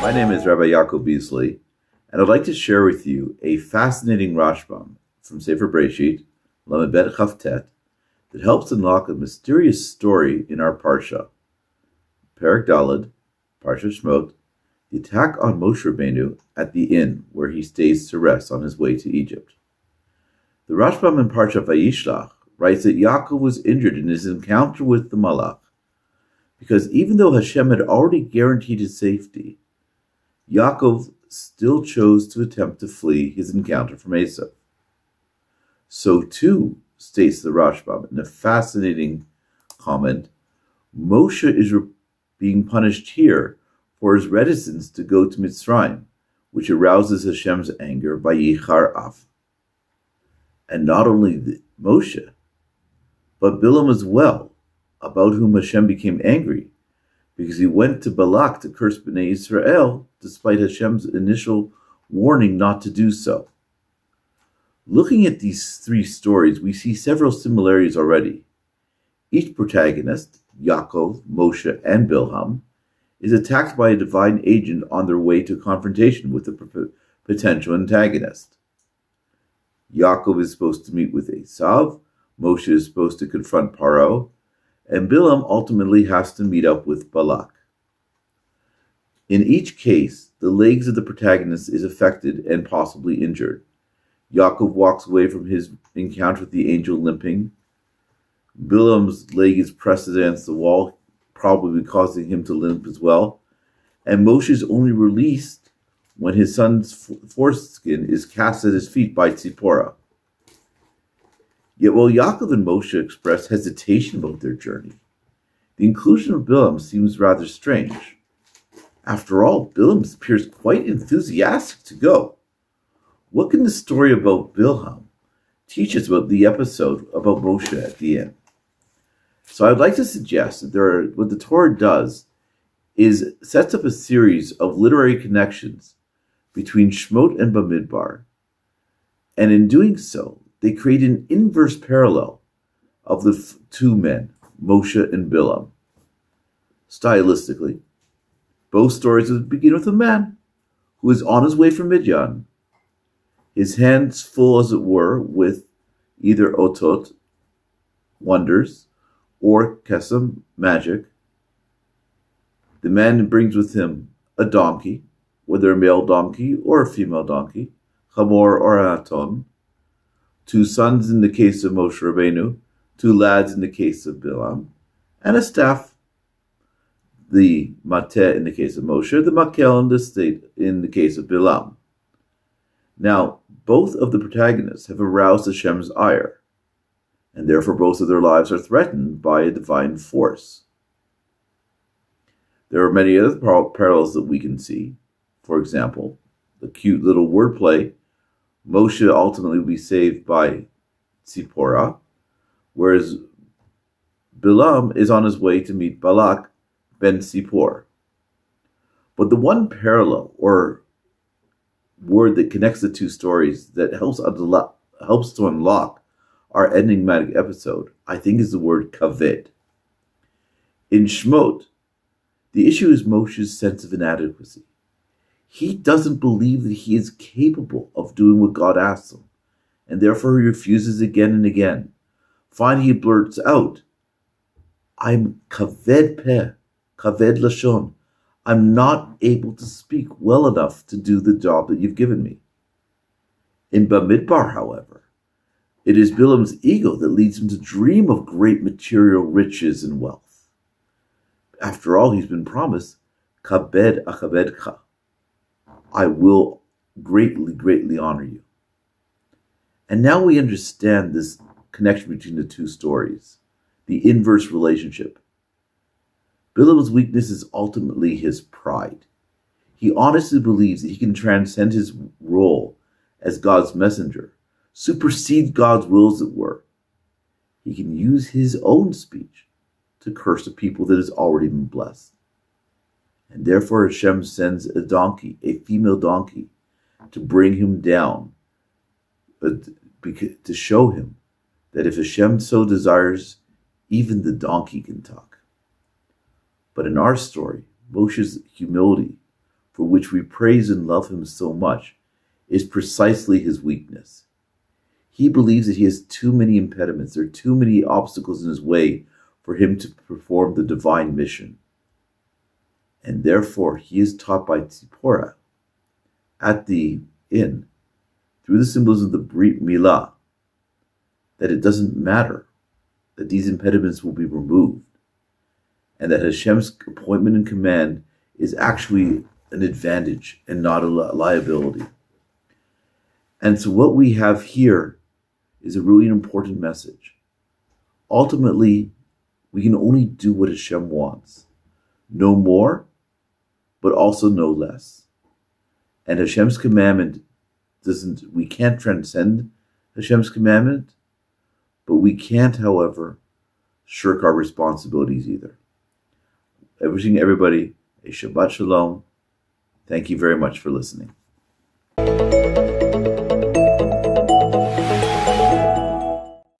My name is Rabbi Yaakov Beasley, and I'd like to share with you a fascinating Rashbam from Sefer Bereshit, Lamed Bet Chavtet, that helps unlock a mysterious story in our Parsha. Perek Daled, Parashat Shemot, the attack on Moshe Rabbeinu at the inn where he stays to rest on his way to Egypt. The Rashbam in Parashat Vayishlach writes that Yaakov was injured in his encounter with the Malach, because even though Hashem had already guaranteed his safety, Yaakov still chose to attempt to flee his encounter from Esav. So too, states the Rashbam in a fascinating comment, Moshe is being punished here for his reticence to go to Mitzrayim, which arouses Hashem's anger by Yichar Av. And not only Moshe, but Bilam as well, about whom Hashem became angry, because he went to Balak to curse Bnei Israel, despite Hashem's initial warning not to do so. Looking at these three stories, we see several similarities already. Each protagonist, Yaakov, Moshe, and Bilham, is attacked by a divine agent on their way to confrontation with a potential antagonist. Yaakov is supposed to meet with Esav, Moshe is supposed to confront Paro, and Bilam ultimately has to meet up with Balak. In each case, the legs of the protagonist is affected and possibly injured. Yaakov walks away from his encounter with the angel limping. Bilam's leg is pressed against the wall, probably causing him to limp as well. And Moshe is only released when his son's foreskin is cast at his feet by Tzipporah. Yet while Yaakov and Moshe express hesitation about their journey, the inclusion of Bilam seems rather strange. After all, Bilam appears quite enthusiastic to go. What can the story about Bilham teach us about the episode about Moshe at the end? So I'd like to suggest that what the Torah does is sets up a series of literary connections between Shemot and Bamidbar, and in doing so, they create an inverse parallel of the two men, Moshe and Bilam. Stylistically, both stories begin with a man who is on his way from Midian, his hands full, as it were, with either otot, wonders, or kesem, magic. The man brings with him a donkey, whether a male donkey or a female donkey, chamor or a haton, 2 sons in the case of Moshe Rabbeinu, 2 lads in the case of Bilam, and a staff, the mateh in the case of Moshe, the makel in the case of Bilam. Now, both of the protagonists have aroused Hashem's ire, and therefore both of their lives are threatened by a divine force. There are many other parallels that we can see. For example, the cute little wordplay, Moshe ultimately will be saved by Tzipporah, whereas Bilam is on his way to meet Balak ben Zippor. But the one parallel or word that connects the two stories that helps to unlock our enigmatic episode, I think, is the word kaved. In Shemot, the issue is Moshe's sense of inadequacy. He doesn't believe that he is capable of doing what God asks him, and therefore he refuses again and again. Finally, he blurts out, I'm kaved peh, kaved lashon. I'm not able to speak well enough to do the job that you've given me. In Bamidbar, however, it is Bilam's ego that leads him to dream of great material riches and wealth. After all, he's been promised, kabed achabedcha. I will greatly, greatly honor you. And now we understand this connection between the two stories, the inverse relationship. Bilam's weakness is ultimately his pride. He honestly believes that he can transcend his role as God's messenger, supersede God's will, as it were. He can use his own speech to curse a people that has already been blessed. And therefore Hashem sends a donkey, a female donkey, to bring him down, to show him that if Hashem so desires, even the donkey can talk. But in our story, Moshe's humility for which we praise and love him so much, is precisely his weakness. He believes that he has too many impediments, there are too many obstacles in his way for him to perform the divine mission. And therefore, he is taught by Tzipporah at the inn, through the symbols of the Brit Milah, that it doesn't matter, that these impediments will be removed, and that Hashem's appointment and command is actually an advantage and not a liability. And so what we have here is a really important message. Ultimately, we can only do what Hashem wants. No more, but also no less. And Hashem's commandment we can't transcend Hashem's commandment, but we can't, however, shirk our responsibilities either. Wishing everybody a Shabbat Shalom. Thank you very much for listening.